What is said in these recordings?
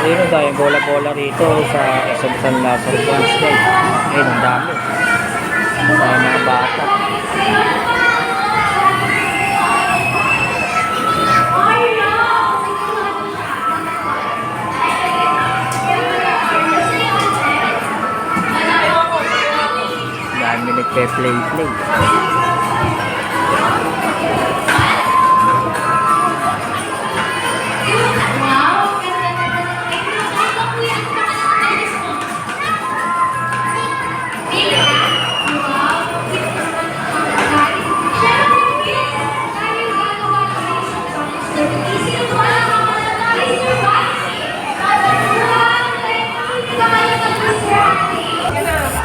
Ayun o, dahil bola-bola rito sa isang San Lazaro Branch guys. Ayun, ang dami. Dahil mga bata. Dami nagpe-play-play.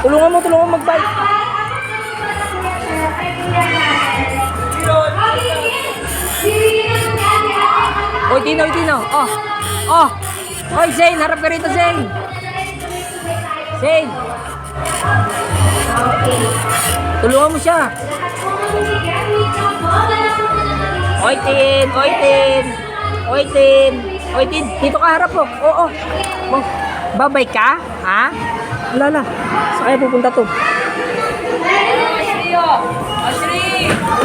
Tulungan mo mag-bike. Oy, Tino. Oh. Oy, Zane, harap ka rito, Zane. Zane. Tulungan mo siya. Oy, Tin. Dito ka harap po. Oo. Babay ka? Ha? Lala. Saan kaya pupunta to?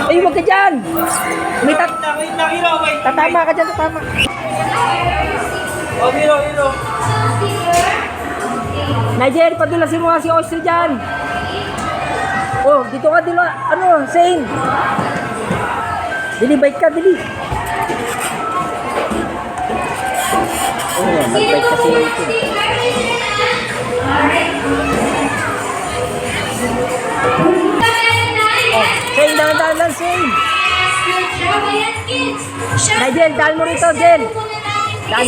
Ay, huwag ka dyan. Tatama ka dyan, tatama. Hiro. Nigel, padulasin mo nga si Austria dyan. Oh, dito ka, Zane. Dili, bike ka, dili. Oh, mag-bike kasi ito. Zane, dahan-dahan lang, Zane. Nigel, dahan mo rito, Zane. Dahan.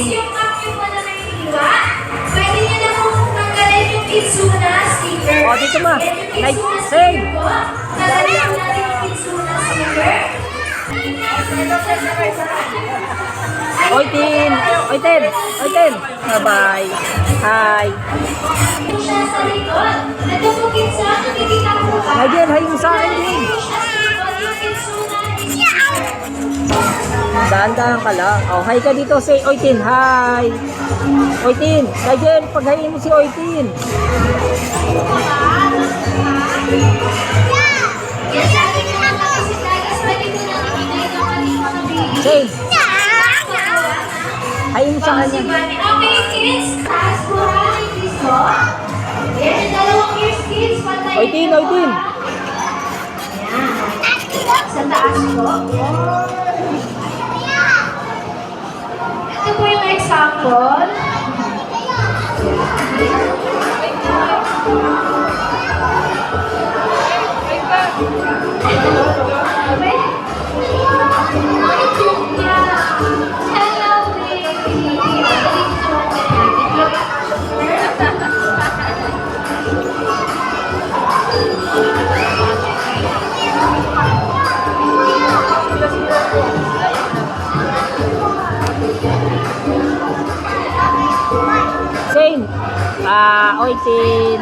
Pwede niya na kung tanggalin yung Kitsuna sticker. O, dito ma. Zane. Tanggalin natin yung Kitsuna sticker. Oy, Tin. Bye-bye. Hi. Siya sa likod. Ito po Kitsuna, nakikita ko ba? Nigel, hi mo sa akin din. Dahan-dahan ka lang. Oh, hi ka dito, say Oy, Tin. Hi. Oy, Tin. Nigel, paghayin mo si Oy, Tin. Say. Hi mo sa kanya. Okay, kids. Taas po natin dito. Yan, dalawang years, kids. Oy, Tin. Ayan. Sa taas po. Ito po yung example. Hello, baby. Zane. Oy, Tin.